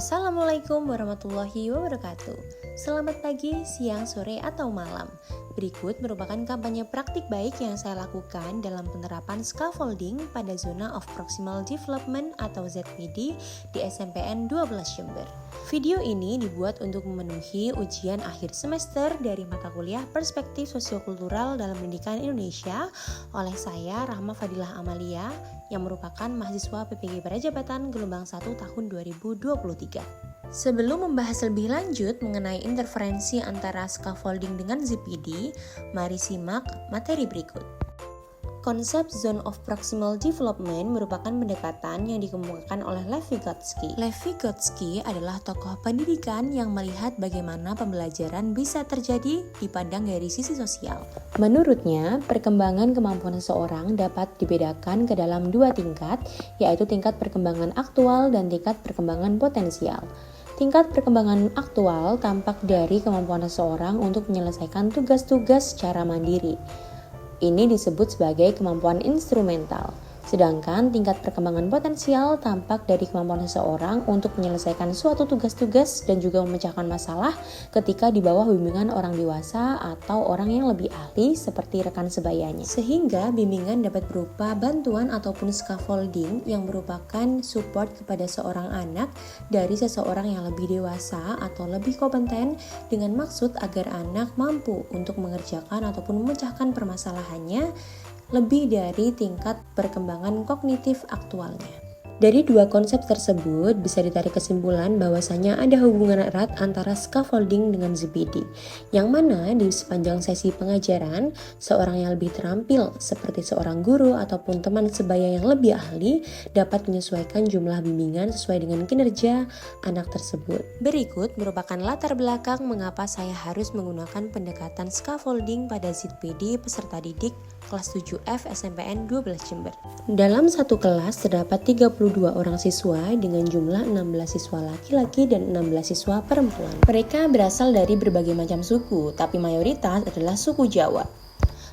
Assalamualaikum warahmatullahi wabarakatuh. Selamat pagi, siang, sore, atau malam. Berikut merupakan kampanye praktik baik yang saya lakukan dalam penerapan scaffolding pada Zona of Proximal Development atau ZPD di SMPN 12 Jember. Video ini dibuat untuk memenuhi ujian akhir semester dari mata kuliah Perspektif Sosiokultural dalam Pendidikan Indonesia oleh saya, Rahma Fadilah Amalia, yang merupakan mahasiswa PPG Prajabatan gelombang 1 tahun 2023. Sebelum membahas lebih lanjut mengenai interferensi antara scaffolding dengan ZPD, mari simak materi berikut. Konsep Zone of Proximal Development merupakan pendekatan yang dikemukakan oleh Lev Vygotsky. Lev Vygotsky adalah tokoh pendidikan yang melihat bagaimana pembelajaran bisa terjadi dipandang dari sisi sosial. Menurutnya, perkembangan kemampuan seseorang dapat dibedakan ke dalam dua tingkat, yaitu tingkat perkembangan aktual dan tingkat perkembangan potensial. Tingkat perkembangan aktual tampak dari kemampuan seseorang untuk menyelesaikan tugas-tugas secara mandiri. Ini disebut sebagai kemampuan instrumental. Sedangkan tingkat perkembangan potensial tampak dari kemampuan seseorang untuk menyelesaikan suatu tugas-tugas dan juga memecahkan masalah ketika di bawah bimbingan orang dewasa atau orang yang lebih ahli seperti rekan sebayanya. Sehingga bimbingan dapat berupa bantuan ataupun scaffolding yang merupakan support kepada seorang anak dari seseorang yang lebih dewasa atau lebih kompeten dengan maksud agar anak mampu untuk mengerjakan ataupun memecahkan permasalahannya lebih dari tingkat perkembangan kognitif aktualnya. Dari dua konsep tersebut bisa ditarik kesimpulan bahwasanya ada hubungan erat antara scaffolding dengan ZPD, yang mana di sepanjang sesi pengajaran, seorang yang lebih terampil seperti seorang guru ataupun teman sebaya yang lebih ahli dapat menyesuaikan jumlah bimbingan sesuai dengan kinerja anak tersebut. Berikut merupakan latar belakang mengapa saya harus menggunakan pendekatan scaffolding pada ZPD peserta didik kelas 7F SMPN 12 Jember. Dalam satu kelas terdapat 32 orang siswa dengan jumlah 16 siswa laki-laki dan 16 siswa perempuan. Mereka berasal dari berbagai macam suku, tapi mayoritas adalah suku Jawa.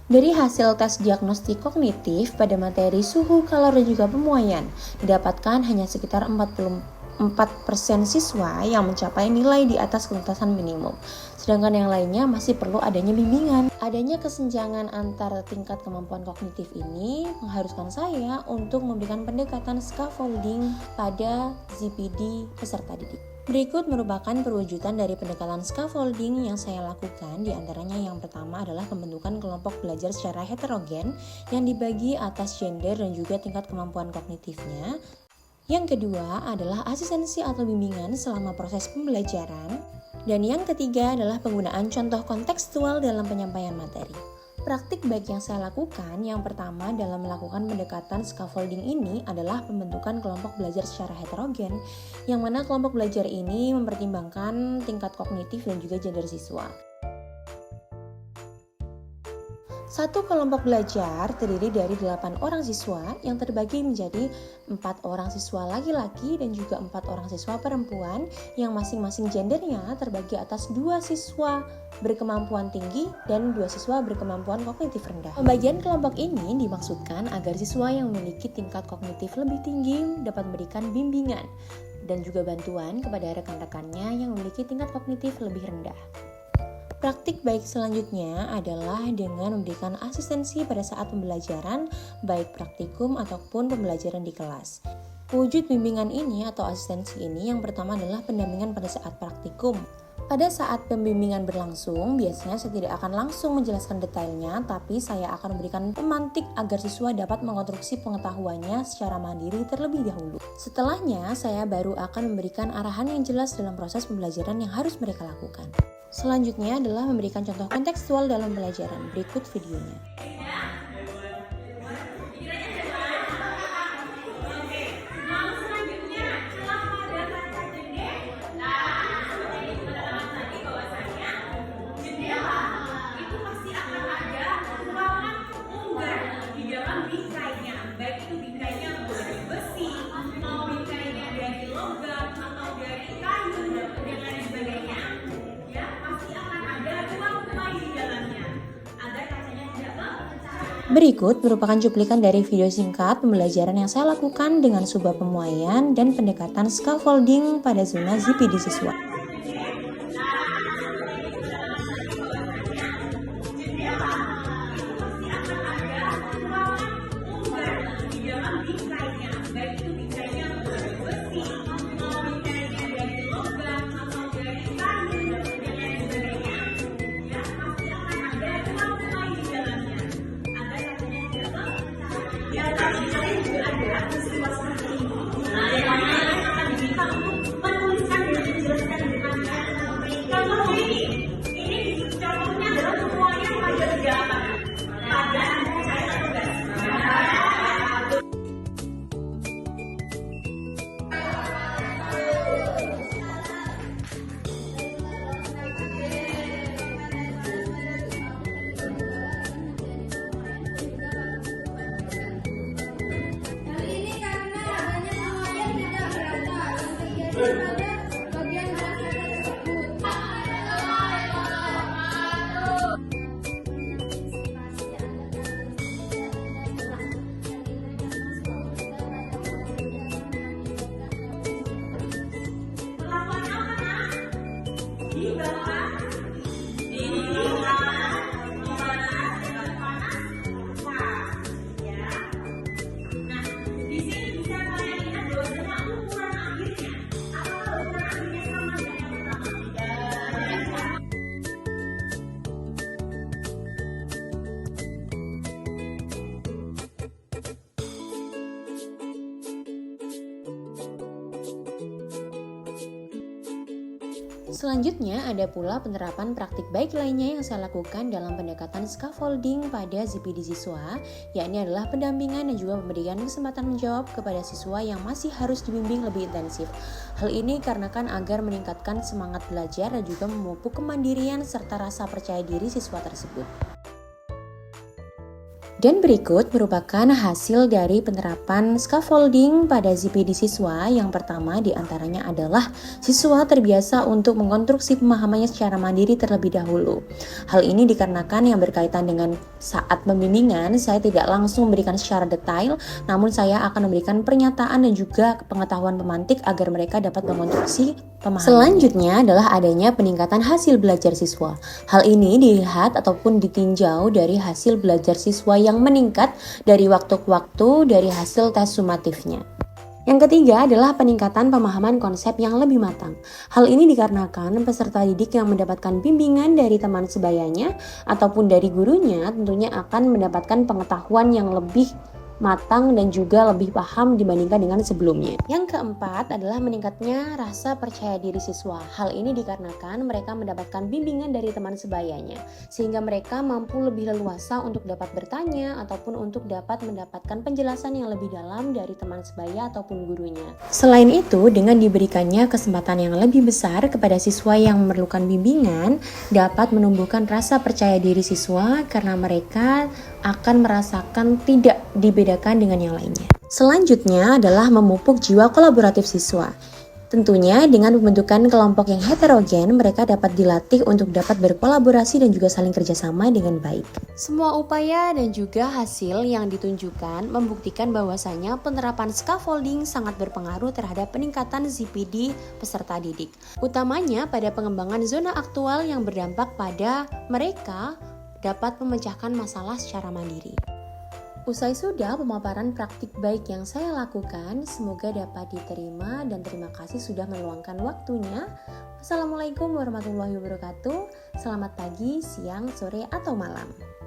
Dari hasil tes diagnostik kognitif pada materi suhu, kalor, dan juga pemuaian, didapatkan hanya sekitar 44% siswa yang mencapai nilai di atas ketuntasan minimum. Sedangkan yang lainnya masih perlu adanya bimbingan. Adanya kesenjangan antara tingkat kemampuan kognitif ini mengharuskan saya untuk memberikan pendekatan scaffolding pada ZPD peserta didik. Berikut merupakan perwujudan dari pendekatan scaffolding yang saya lakukan. Di antaranya yang pertama adalah pembentukan kelompok belajar secara heterogen yang dibagi atas gender dan juga tingkat kemampuan kognitifnya. Yang kedua adalah asistensi atau bimbingan selama proses pembelajaran. Dan yang ketiga adalah penggunaan contoh kontekstual dalam penyampaian materi. Praktik baik yang saya lakukan, yang pertama dalam melakukan pendekatan scaffolding ini adalah pembentukan kelompok belajar secara heterogen, yang mana kelompok belajar ini mempertimbangkan tingkat kognitif dan juga gender siswa. Satu kelompok belajar terdiri dari 8 orang siswa yang terbagi menjadi 4 orang siswa laki-laki dan juga 4 orang siswa perempuan yang masing-masing gendernya terbagi atas 2 siswa berkemampuan tinggi dan 2 siswa berkemampuan kognitif rendah. Pembagian kelompok ini dimaksudkan agar siswa yang memiliki tingkat kognitif lebih tinggi dapat memberikan bimbingan dan juga bantuan kepada rekan-rekannya yang memiliki tingkat kognitif lebih rendah. Praktik baik selanjutnya adalah dengan memberikan asistensi pada saat pembelajaran, baik praktikum ataupun pembelajaran di kelas. Wujud bimbingan ini atau asistensi ini yang pertama adalah pendampingan pada saat praktikum. Pada saat pembimbingan berlangsung, biasanya saya tidak akan langsung menjelaskan detailnya, tapi saya akan memberikan pemantik agar siswa dapat mengonstruksi pengetahuannya secara mandiri terlebih dahulu. Setelahnya, saya baru akan memberikan arahan yang jelas dalam proses pembelajaran yang harus mereka lakukan. Selanjutnya adalah memberikan contoh kontekstual dalam pelajaran. Berikut videonya. Agar kacanya tidak Berikut merupakan cuplikan dari video singkat pembelajaran yang saya lakukan dengan sebuah pemuaian dan pendekatan scaffolding pada zona ZPD siswa. Selanjutnya ada pula penerapan praktik baik lainnya yang saya lakukan dalam pendekatan scaffolding pada ZPD siswa, yakni adalah pendampingan dan juga memberikan kesempatan menjawab kepada siswa yang masih harus dibimbing lebih intensif. Hal ini dikarenakan agar meningkatkan semangat belajar dan juga memupuk kemandirian serta rasa percaya diri siswa tersebut. Dan berikut merupakan hasil dari penerapan scaffolding pada ZPD siswa. Yang pertama diantaranya adalah siswa terbiasa untuk mengkonstruksi pemahamannya secara mandiri terlebih dahulu. Hal ini dikarenakan yang berkaitan dengan saat pembimbingan, saya tidak langsung memberikan secara detail, namun saya akan memberikan pernyataan dan juga pengetahuan pemantik agar mereka dapat mengkonstruksi pemahaman. Selanjutnya adalah adanya peningkatan hasil belajar siswa. Hal ini dilihat ataupun ditinjau dari hasil belajar siswa yang meningkat dari waktu ke waktu dari hasil tes sumatifnya. Yang ketiga adalah peningkatan pemahaman konsep yang lebih matang. Hal ini dikarenakan peserta didik yang mendapatkan bimbingan dari teman sebayanya ataupun dari gurunya tentunya akan mendapatkan pengetahuan yang lebih matang dan juga lebih paham dibandingkan dengan sebelumnya. Yang keempat adalah meningkatnya rasa percaya diri siswa. Hal ini dikarenakan mereka mendapatkan bimbingan dari teman sebayanya, sehingga mereka mampu lebih leluasa untuk dapat bertanya ataupun untuk dapat mendapatkan penjelasan yang lebih dalam dari teman sebaya ataupun gurunya. Selain itu, dengan diberikannya kesempatan yang lebih besar kepada siswa yang memerlukan bimbingan, dapat menumbuhkan rasa percaya diri siswa karena mereka akan merasakan tidak dibedakan dengan yang lainnya. Selanjutnya adalah memupuk jiwa kolaboratif siswa. Tentunya dengan pembentukan kelompok yang heterogen, mereka dapat dilatih untuk dapat berkolaborasi dan juga saling kerjasama dengan baik. Semua upaya dan juga hasil yang ditunjukkan membuktikan bahwasanya penerapan scaffolding sangat berpengaruh terhadap peningkatan ZPD peserta didik. Utamanya pada pengembangan zona aktual yang berdampak pada mereka dapat memecahkan masalah secara mandiri. Usai sudah pemaparan praktik baik yang saya lakukan, semoga dapat diterima dan terima kasih sudah meluangkan waktunya. Wassalamualaikum warahmatullahi wabarakatuh. Selamat pagi, siang, sore, atau malam.